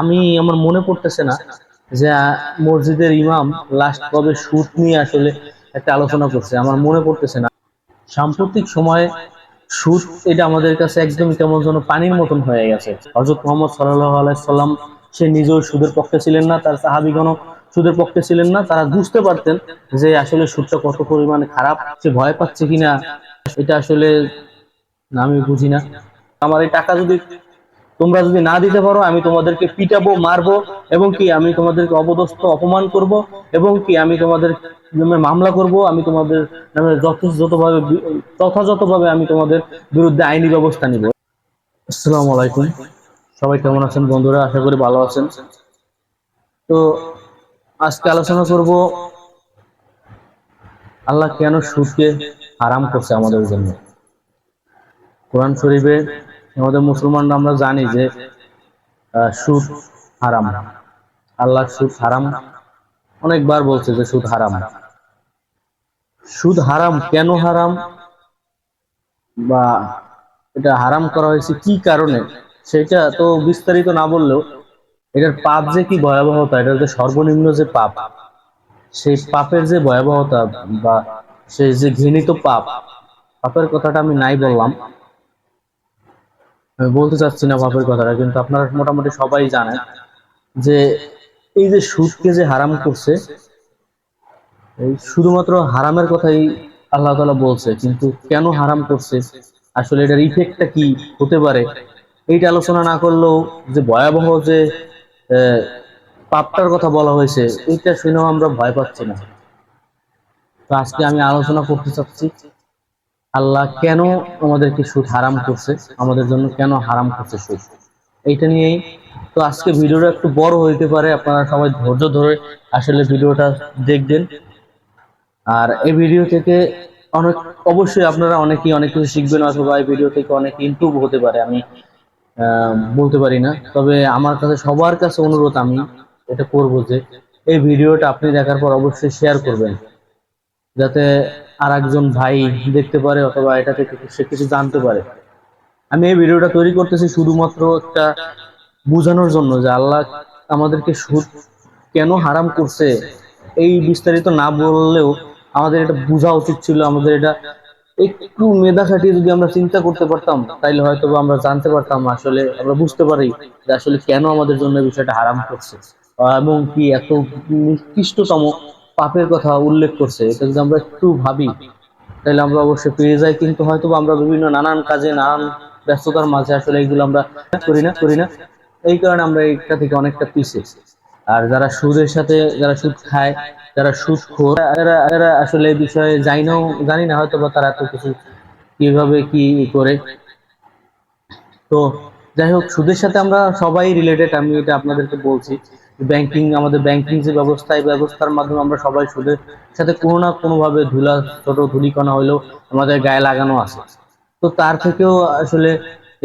আমি আমার মনে পড়তেছে না যে মসজিদের ইমাম লাস্ট কবে সুদ নিয়ে আসলে একটা আলোচনা করছে, আমার মনে পড়তেছে না। সাম্প্রতিক সময়ে সুদ এটা আমাদের কাছে একদম কেমন যেন পানির মতন হয়ে গেছে। হযরত মুহাম্মদ সাল্লাল্লাহু আলাইহি সাল্লাম সে নিজেও সুদের পক্ষে ছিলেন না, তার সাহাবীগণও সুদের পক্ষে ছিলেন না। তারা বুঝতে পারতেন যে আসলে সুদটা কত পরিমাণে খারাপ, সে ভয় পাচ্ছে কিনা এটা আসলে আমি বুঝি না। আমার এই টাকা যদি তোমরা যদি না দিতে পারো, আমি তোমাদেরকে পিটাবো, মারবো, এবং কি আমি তোমাদেরকে অপদস্থ অপমান করব, এবং কি আমি তোমাদের নামে মামলা করব, আমি তোমাদের নামে যথাযথভাবে আমি তোমাদের বিরুদ্ধে আইনি ব্যবস্থা নিব। আসসালামু আলাইকুম, সবাই কেমন আছেন বন্ধুরা? আশা করি ভালো আছেন। তো আজকে আলোচনা করব আল্লাহ কেন সুদকে হারাম করছে আমাদের জন্য। কোরআন শরীফে আমাদের মুসলমানরা আমরা জানি যে সুদ হারাম। আল্লাহ সুদ হারাম অনেকবার বলছে যে সুদ হারাম। সুদ হারাম কেন হারাম, বা এটা হারাম করা হয়েছে কি কারণে, সেটা তো বিস্তারিত না বললেও এটার পাপ যে কি ভয়াবহতা, এটার যে সর্বনিম্ন যে পাপ, সেই পাপের যে ভয়াবহতা বা সেই যে ঘৃণিত পাপ, পাপের কথাটা আমি নাই বললাম, আমি বলতে চাচ্ছি না পাপের কথাটা, কিন্তু আপনারা মোটামুটি সবাই জানেন যে এই যে সুদকে যে হারাম করছে, এই শুধুমাত্র হারামের কথাই আল্লাহ তাআলা বলছে, কিন্তু কেন হারাম করছে, আসলে এটার ইফেক্টটা কি হতে পারে, এইটা আলোচনা না করলেও যে ভয়াবহ যে আহ, পাপটার কথা বলা হয়েছে, এইটা শুনেও আমরা ভয় পাচ্ছি না। তো আজকে আমি আলোচনা করতে চাচ্ছি আল্লাহ কেন আমাদেরকে সুদ হারাম করছে, আমাদের জন্য কেন হারাম করছে সুদ, এইটা নিয়েই। তো আজকে ভিডিওটা একটু বড় হইতে পারে, আপনারা সবাই ধৈর্য ধরে আসলে ভিডিওটা দেখবেন। আর এই ভিডিও থেকে অনেক, অবশ্যই আপনারা অনেকেই অনেক কিছু শিখবেন, অথবা এই ভিডিও থেকে অনেক ইমপ্রুভ হতে পারে, আমি বলতে পারি না। তবে আমার কাছে সবার কাছে অনুরোধ, আমি এটা করব যে এই ভিডিওটা আপনি দেখার পর অবশ্যই শেয়ার করবেন, যাতে আর একজন ভাই দেখতে পারে, অথবা এটা থেকে সে কিছু জানতে পারে। আমি এই ভিডিওটা তৈরি করতেছি শুধুমাত্র একটা বোঝানোর জন্য যে আল্লাহ আমাদেরকে সুদ কেন হারাম করছে, এই বিস্তারিত না বললেও আমাদের এটা বোঝা উচিত ছিল। আমাদের এটা একটু মেধা খাটিয়ে যদি আমরা চিন্তা করতে পারতাম, তাইলে হয়তো আমরা জানতে পারতাম, আসলে আমরা বুঝতে পারি যে আসলে কেন আমাদের জন্য এই বিষয়টা হারাম করছে, এবং কি এত নিকৃষ্টতম পাপের কথা উল্লেখ করছে। এটা যদি আমরা একটু ভাবি, তাহলে আমরা অবশ্যই পেয়ে যাই। কিন্তু হয়তো আমরা বিভিন্ন নানান কাজে, নানান ব্যস্ততার মাঝে আসলে এইগুলো আমরা করি না। এই কারণে আমরা এটা থেকে অনেকটা পিছিয়ে। আর যারা সুদের সাথে, যারা সুদ খায়, যারা সুদখোর, এরা আসলে এই বিষয়ে জানি না, হয়তো বা তারা এত কিছু কিভাবে কি করে। তো যাই হোক, সুদের সাথে আমরা সবাই রিলেটেড, আমি এটা আপনাদেরকে বলছি। ব্যাংকিং, আমাদের ব্যাংকিং যে ব্যবস্থা, এই ব্যবস্থার মাধ্যমে আমরা সবাই সুদের সাথে কোনো না কোনো ভাবে ছোট ধুলিকণা হইলেও আমাদের গায়ে লাগানো আছে। তো তার থেকেও আসলে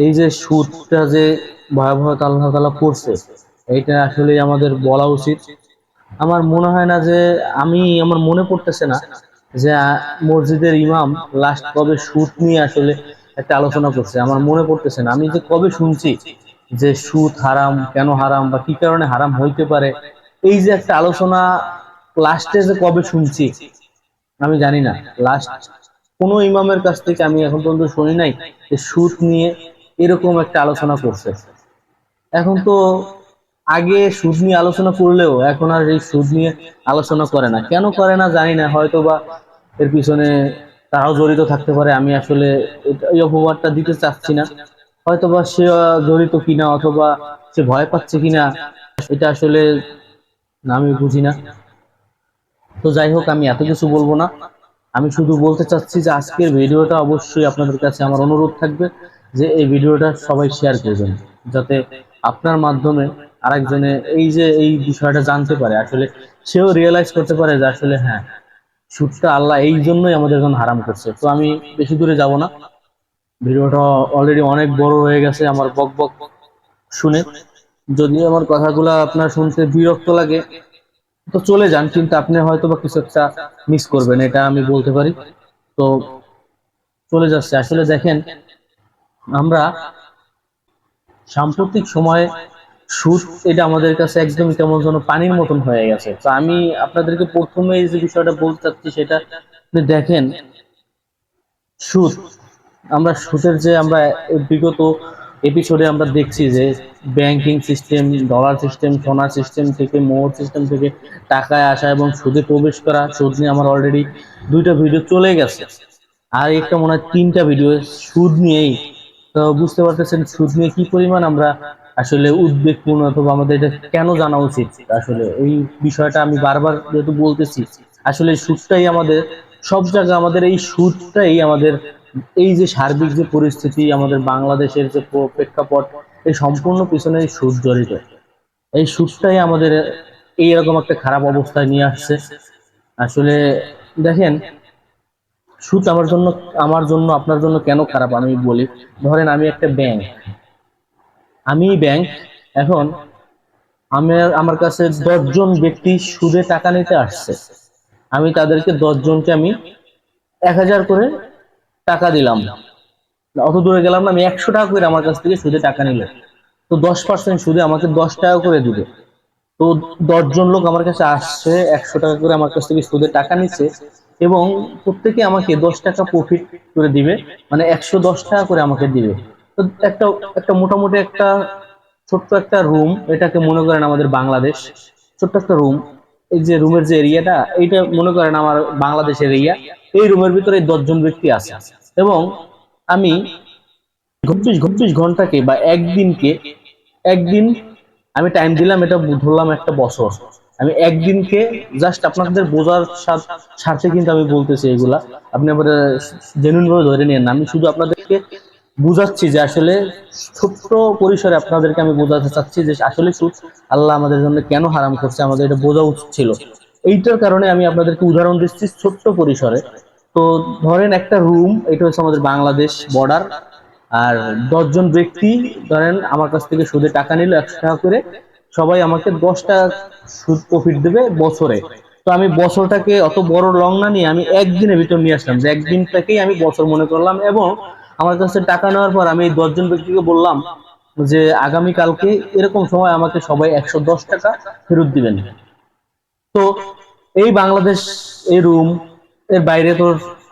এই যে সুদটা যে ভয়াবহতা আল্লাহ তাআলা করছে, এইটা আসলে আমাদের বলা উচিত। আমার মনে হয় না যে, আমার মনে পড়তেছে না যে মসজিদের ইমাম লাস্ট কবে সুদ নিয়ে আসলে একটা আলোচনা করছে, আমার মনে পড়তেছে না। আমি যে কবে শুনছি যে সুদ হারাম, কেন হারাম, বা কি কারণে হারাম হইতে পারে, এই যে একটা আলোচনা লাস্টে যে কবে শুনছি আমি জানি না। লাস্ট কোনো ইমামের কাছ থেকে আমি এখন পর্যন্ত শুনি নাই যে সুদ নিয়ে এরকম একটা আলোচনা করছে। এখন তো, আগে সুদ নিয়ে আলোচনা করলেও এখন আর এই সুদ নিয়ে আলোচনা করে না। কেন করে না জানি না, হয়তো বা এর পিছনে তারাও জড়িত থাকতে পারে। আমি আসলে এই অপবাদটা দিতে চাচ্ছি না। হয়তো বা সে জড়িত কিনা, অথবা সে ভয় পাচ্ছে কিনা, এটা আসলে আমি বুঝি না। তো যাই হোক, আমি এত কিছু বলবো না। আমি শুধু বলতে চাচ্ছি যে আজকের ভিডিওটা অবশ্যই আপনাদের কাছে আমার অনুরোধ থাকবে যে এই ভিডিওটা সবাই শেয়ার করবেন, যাতে আপনার মাধ্যমে আরেকজনে এই যে এই বিষয়টা জানতে পারে, আসলে সেও রিয়েলাইজ করতে পারে যে আসলে হ্যাঁ, সুদটা আল্লাহ এই জন্যই আমাদের জন্য হারাম করছে। তো আমি বেশি দূরে যাব না, ভিডিওটা অলরেডি অনেক বড় হয়ে গেছে আমার বক বক শুনে। যদি আমার কথাগুলা আপনার শুনতে বিরক্ত লাগে তো চলে যান, কিন্তু আপনি হয়তো বা কিছু একটা মিস করবেন, এটা আমি বলতে পারি। তো চলে যাচ্ছে, আসলে দেখেন, আমরা সাম্প্রতিক সময়ে সুদ এটা আমাদের কাছে একদমই কেমন যেন পানির মতন হয়ে গেছে। তো আমি আপনাদেরকে প্রথমে যে বিষয়টা বলতে চাচ্ছি সেটা আপনি দেখেন, সুদ, আমরা সুদের যে আমরা বিগত এপিসোডে আমরা দেখছি যে ব্যাংকিং সিস্টেম, ডলার সিস্টেম, সোনার সিস্টেম থেকে, মোহর সিস্টেম থেকে টাকায় আসা এবং সুদে প্রবেশ করা, সুদ নিয়ে আমার অলরেডি 2টা ভিডিও চলে গেছে, আর একটা মনে হয় 3টা ভিডিও সুদ নিয়েই। তো বুঝতে পারতেছেন সুদ নিয়ে কি পরিমাণ আমরা আসলে উদ্বেগপূর্ণ, অথবা আমাদের এটা কেন জানা উচিত। আসলে এই বিষয়টা আমি বারবার যেহেতু বলতেছি, আসলে এই সুদটাই আমাদের সব জায়গায়, আমাদের এই সুদটাই আমাদের এই যে সার্বিক যে পরিস্থিতি, আমাদের বাংলাদেশের যে প্রেক্ষাপট, এই সম্পূর্ণ পিছনে এই সুদ জড়িত। এই সুদটাই আমাদের এইরকম একটা খারাপ অবস্থায় নিয়ে আসছে। আসলে দেখেন, সুদ আমার জন্য আপনার জন্য কেন খারাপ আমি বলি। ধরেন আমি একটা ব্যাংক, ব্যাংক, এখন আমার কাছে 10জন ব্যক্তি সুদে টাকা নিতে আসছে, আমি তাদেরকে 10জনকে আমি 1000 করে টাকা দিলাম, অত দূরে গেলাম না, আমি 100 টাকা করে আমার কাছ থেকে সুদে টাকা নিল, তো 10% সুদে আমাকে 10 টাকা করে দিবে। তো 10জন লোক আমার কাছে আসছে, 100 টাকা করে আমার কাছ থেকে সুদে টাকা নিচ্ছে, এবং প্রত্যেকে আমাকে 10 টাকা প্রফিট করে দিবে, মানে 110 টাকা করে আমাকে দিবে। তো একটা একটা মোটামুটি একটা ছোট্ট একটা রুম, এটাকে মনে করেন আমাদের বাংলাদেশ, ছোট্ট একটা রুম, এই যে রুমের যে এরিয়াটা, এইটা মনে করেন আমার বাংলাদেশের এরিয়া। এই রুমের ভিতরে 10জন ব্যক্তি আছে, এবং আমি 24 ঘন্টাকে বা একদিন আমি টাইম দিলাম, এটা ধরলাম একটা বছর। আমি একদিনকে জাস্ট আপনাদের বোঝার স্বার্থে কিন্তু আমি বলতেছি এগুলা, আপনি আবার জেনুইন ভাবে ধরে নিয়েন না। আমি শুধু আপনাদেরকে বুঝাচ্ছি যে আসলে ছোট্ট পরিসরে আপনাদেরকে আমি বোঝাতে চাচ্ছি যে আসলে সুদ আল্লাহ আমাদের জন্য কেন হারাম করছে, আমাদের এটা বোঝা উচিত ছিল। এইটার কারণে আমি আপনাদেরকে উদাহরণ দিচ্ছি ছোট্ট পরিসরে। তো ধরেন একটা রুম, এটা হচ্ছে আমাদের বাংলাদেশ বর্ডার, আর 10জন ব্যক্তি ধরেন আমার কাছ থেকে সুদে টাকা নিল 100 টাকা করে, সবাই আমাকে 10 টাকা সুদ প্রফিট দেবে বছরে। তো আমি বছরটাকে অত বড় লং না নিয়ে আমি একদিনের ভিতর নিয়ে আসলাম, যে একদিনটাকেই আমি বছর মনে করলাম, এবং আমার কাছে টাকা নেওয়ার পর আমি 10জন ব্যক্তিকে বললাম যে আগামী কালকে এরকম সময় আমাকে সবাই 110 টাকা ফেরত দিবেন। তো এই বাংলাদেশ, এই রুম এর বাইরে তো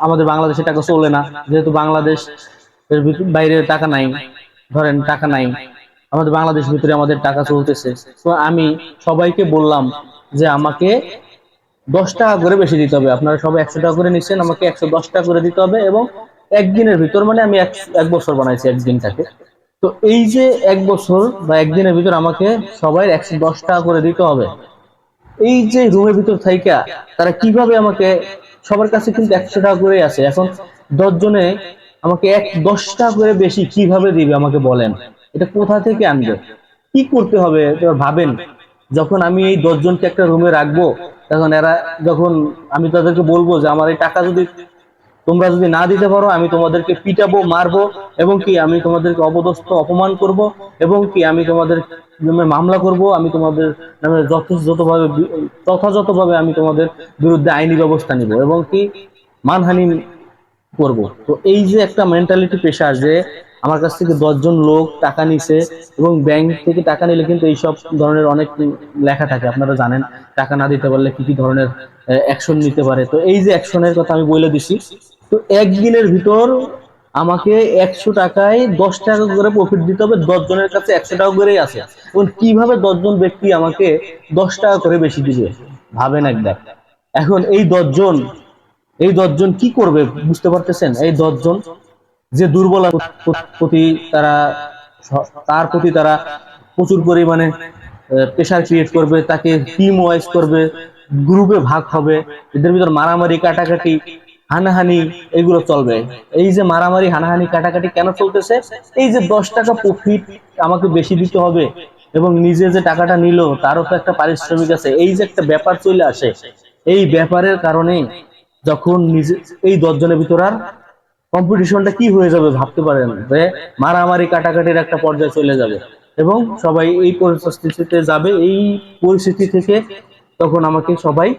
আমাদের বাংলাদেশে টাকা চলে না, যেহেতু বাংলাদেশ এর বাইরে টাকা নাই, ধরেন টাকা নাই, আমাদের বাংলাদেশ ভিতরে আমাদের টাকা চলতেছে। তো আমি সবাইকে বললাম যে আমাকে 10 টাকা করে বেশি দিতে হবে, আপনারা সবাই 100 টাকা করে নিচ্ছেন, আমাকে 110 টাকা করে দিতে হবে, এবং একদিনের ভিতর, মানে আমি এক বছর বানাইছি একদিনটাকে। তো এই যে এক বছর বা একদিনের ভিতর আমাকে সবাই 110 টাকা করে দিতে হবে। এই যে রুমের ভিতর থাইকা তারা কিভাবে আমাকে, সবার কাছে কিন্তু 100 টাকা করে আছে, এখন 10জনে আমাকে 10 টাকা করে বেশি কিভাবে দিবে আমাকে বলেন, এটা কোথা থেকে আনবে, কি করতে হবে এবার ভাবেন। যখন আমি এই 10জনকে একটা রুমে রাখবো, তখন এরা, যখন আমি তাদেরকে বলবো যে আমার এই টাকা যদি তোমরা যদি না দিতে পারো, আমি তোমাদেরকে পিটাবো, মারবো, এবং কি আমি তোমাদেরকে অপদস্থ অপমান করব, এবং কি আমি তোমাদের নামে মামলা করব, আমি তোমাদের নামে যথাযথভাবে আমি তোমাদের বিরুদ্ধে আইনি ব্যবস্থা নিব, এবং কি মানহানি করব। তো এই যে একটা মেন্টালিটি প্রেশার, যে আমার কাছ থেকে 10জন লোক টাকা নিছে, এবং ব্যাংক থেকে টাকা নিলে কিন্তু এইসব ধরনের অনেক লেখা থাকে, আপনারা জানেন টাকা না দিতে পারলে কি কি ধরনের অ্যাকশন নিতে পারে। তো এই যে অ্যাকশনের কথা আমি বলে দিছি। তো একদিনের ভিতর আমাকে 100 টাকায় 10 টাকা করে প্রফিট দিতে হবে, 10জনের কাছে 100 টাকা করেই আছে, এবং কিভাবে 10জন ব্যক্তি আমাকে 10 টাকা করে বেশি দিবে ভাবেন একবার। এখন এই দশজন কি করবে বুঝতে পারতেছেন? এই 10জন যে দুর্বল প্রতি তারা, তার প্রতি তারা প্রচুর পরিমাণে প্রেশার ক্রিয়েট করবে, তাকে টিম ওয়াইজ করবে, গ্রুপে ভাগ হবে, এদের ভিতর মারামারি কাটাকাটি হানাহানি এগুলো চলবে। এই যে মারামারি হানাহানি কাটাকাটি কেন চলতেছে, এই যে 10 টাকা প্রফিট আমাকে বেশি দিতে হবে, এবং নিজে যে টাকাটা নিল তারও তো একটা পারিশ্রমিক আছে, এই যে একটা ব্যাপার চলে আসে, এই ব্যাপারের কারণে যখন নিজে এই 10জনের ভিতর আর কম্পিটিশনটা কি হয়ে যাবে ভাবতে পারেন, যে মারামারি কাটাকাটির একটা পর্যায়ে চলে যাবে, এবং সবাই এই পরিস্থিতিতে যাবে। এই পরিস্থিতি থেকে তখন আমাকে সবাই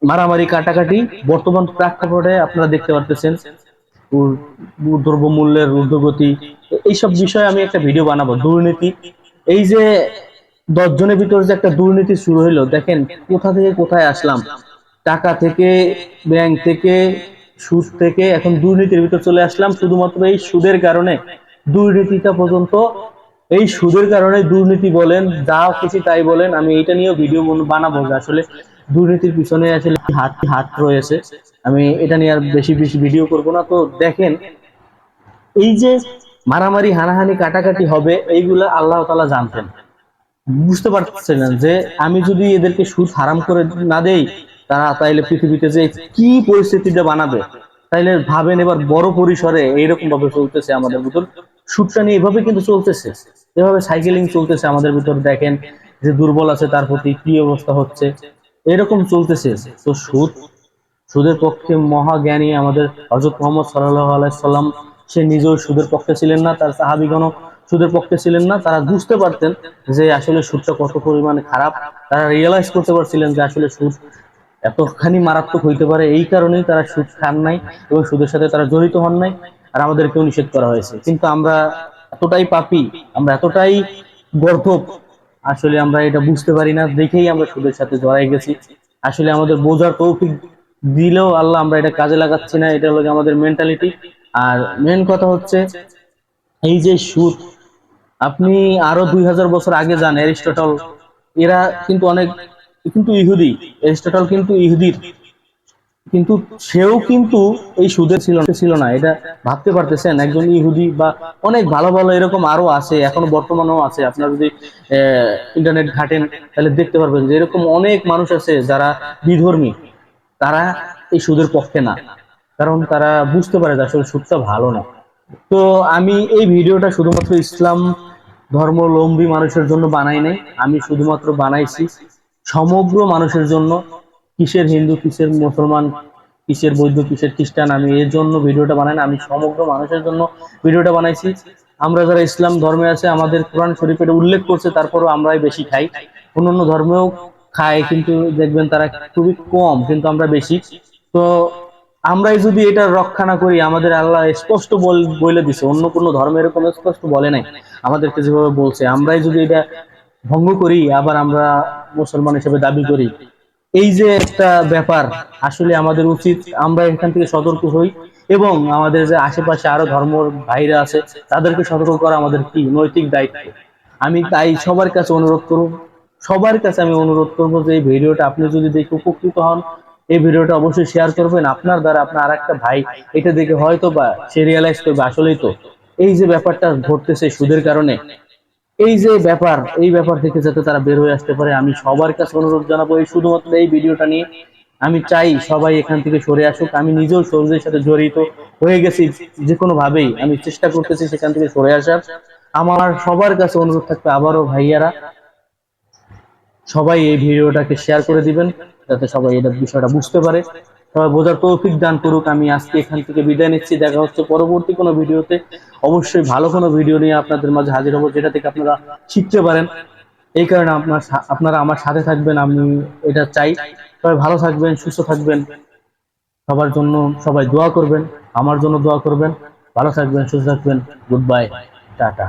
মারামারি কাটাকাটি, বর্তমান প্রেক্ষাপটে আপনারা দেখতে পারতেছেন দ্রব্যমূল্যের ঊর্ধ্বগতি, এইসব বিষয়ে আমি একটা ভিডিও বানাবো, দুর্নীতি এই যে 10 জনের ভিতর যে একটা দুর্নীতি শুরু হইলো, দেখেন কোথা থেকে কোথায় আসলাম। টাকা থেকে, ব্যাংক থেকে, সুদ থেকে এখন দুর্নীতির ভিতর চলে আসলাম, শুধুমাত্র এই সুদের কারণে। দুর্নীতিটা পর্যন্ত এই সুদের কারণে, দুর্নীতি বলেন যা খুশি তাই বলেন, আমি এটা নিয়েও ভিডিও বানাবো যে আসলে দুর্নীতির পিছনে আসলে হাত হাত রয়েছে। আমি এটা নিয়ে আর বেশি বেশি ভিডিও করব না। তো দেখেন, এই যে মারামারি হানাহানি কাটাকাটি হবে, এইগুলা আল্লাহ তাআলা জানতেন, বুঝতে পারছিলেন যে আমি যদি এদেরকে সুদ হারাম করে না দেই, তারা তাইলে পৃথিবীতে যে কি পরিস্থিতিটা বানাবে। তাইলে ভাবেন, এবার বড় পরিসরে এইরকম ভাবে চলতেছে আমাদের ভিতর, সুদটা নিয়ে এভাবে কিন্তু চলতেছে, এভাবে সাইকেলিং চলতেছে আমাদের ভিতর। দেখেন যে দুর্বল আছে তার প্রতি কি অবস্থা হচ্ছে, এরকম চলতেছে। তো সুদের পক্ষে মহাজ্ঞানী আমাদের হযরত মুহাম্মদ সাল্লাল্লাহু আলাইহি সাল্লাম, সে নিজেও সুদের পক্ষে ছিলেন না, তার সাহাবীগণও সুদের পক্ষে ছিলেন না। তারা বুঝতে পারতেন যে আসলে সুদটা কত পরিমাণে খারাপ। তারা রিয়েলাইজ করতে পারছিলেন যে আসলে সুদ এতখানি মারাত্মক হইতে পারে, এই কারণেই তারা সুদ খান নাই এবং সুদের সাথে তারা জড়িত হন নাই, আর আমাদেরকেও নিষেধ করা হয়েছে। কিন্তু আমরা এতটাই পাপী, আমরা এতটাই গর্দভ, আসলে আমরা এটা বুঝতে পারি না দেখেই আমরা সুদের সাথে জড়াই গেছি। আসলে আমাদের বোঝার তৌফিক দিলেও আল্লাহ আমরা এটা কাজে লাগাচ্ছি না, এটা হলো আমাদের মেন্টালিটি। আর মেন কথা হচ্ছে, এই যে সুদ, আপনি আরো 2000 বছর আগে যান, অ্যারিস্টটল, এরা কিন্তু অনেক, কিন্তু ইহুদি, অ্যারিস্টটল কিন্তু ইহুদির, কিন্তু সেও কিন্তু এই সুদের ছিল না। এটা ভাবতে পারতেছেন, একজন ইহুদি বা অনেক ভালো ভালো এরকম আরো আছে, এখনো বর্তমানেও আছে। আপনারা যদি ইন্টারনেট ঘাটেন তাহলে দেখতে পারবেন যে এরকম অনেক মানুষ আছে যারা বিধর্মী, তারা এই সুদের পক্ষে না, কারণ তারা বুঝতে পারে যে আসলে সুদটা ভালো না। তো আমি এই ভিডিওটা শুধুমাত্র ইসলাম ধর্মাবলম্বী মানুষের জন্য বানাই নাই, আমি শুধুমাত্র বানাইছি সমগ্র মানুষের জন্য। কিসের হিন্দু, কিসের মুসলমান, কিসের বৌদ্ধ, কিসের খ্রিস্টান, আমি এর জন্য ভিডিওটা বানাই না, আমি সমগ্র মানুষের জন্য ভিডিওটা বানাইছি। আমরা যারা ইসলাম ধর্মে আছে, আমাদের কোরআন শরীফে এটা উল্লেখ করছে, তারপরও আমরাই বেশি খাই। অন্যান্য ধর্মেও খায়, কিন্তু দেখবেন তারা খুবই কম, কিন্তু আমরা বেশি। তো আমরাই যদি এটা রক্ষা না করি, আমাদের আল্লাহ স্পষ্ট বলে দিছে, অন্য কোনো ধর্ম এরকম স্পষ্ট বলে নাই আমাদেরকে যেভাবে বলছে, আমরাই যদি এটা ভঙ্গ করি, আবার আমরা মুসলমান হিসেবে দাবি করি, এই যে একটা ব্যাপার, আসলে আমাদের উচিত আমরা এখান থেকে সতর্ক হই, এবং আমাদের যে আশেপাশে আরো ধর্মর ভাইরা আছে তাদেরকে সতর্ক করা আমাদের কি নৈতিক দায়িত্ব। আমি তাই সবার কাছে অনুরোধ করব, সবার কাছে আমি অনুরোধ করবো যে এই ভিডিওটা আপনি যদি দেখে উপকৃত হন, এই ভিডিওটা অবশ্যই শেয়ার করবেন। আপনার দ্বারা আপনার আর একটা ভাই এটা দেখে হয়তো বা সে রিয়েলাইজ করবে আসলেই তো এই যে ব্যাপারটা ঘটতেছে সুদের কারণে, এই যে ব্যাপার, এই ব্যাপার থেকে যাতে তারা বের হয়ে আসতে পারে। আমি সবার কাছে অনুরোধ জানাবো, এই শুধুমাত্র এই ভিডিওটা নিয়ে আমি চাই সবাই এখান থেকে সরে আসুক। আমি নিজেও শরীরের সাথে জড়িত হয়ে গেছি, যে কোনো ভাবেই আমি চেষ্টা করতেছি সেখান থেকে সরে আসার। আমার সবার কাছে অনুরোধ থাকবে, আবারও ভাইয়ারা সবাই এই ভিডিওটাকে শেয়ার করে দিবেন, যাতে সবাই এটা বিষয়টা বুঝতে পারে, সবাই বোঝার তৌফিক দান করুক। আমি আজকে এখান থেকে বিদায় নিচ্ছি, দেখা হচ্ছে পরবর্তী কোনো ভিডিওতে। অবশ্যই ভালো কোনো ভিডিও নিয়ে আপনাদের মাঝে হাজির হবো, যেটা থেকে আপনারা শিখতে পারেন। এই কারণে আপনারা আমার সাথে থাকবেন, আমি এটা চাই। সবাই ভালো থাকবেন, সুস্থ থাকবেন, সবার জন্য সবাই দোয়া করবেন, আমার জন্য দোয়া করবেন। ভালো থাকবেন, সুস্থ থাকবেন। Good bye, tata.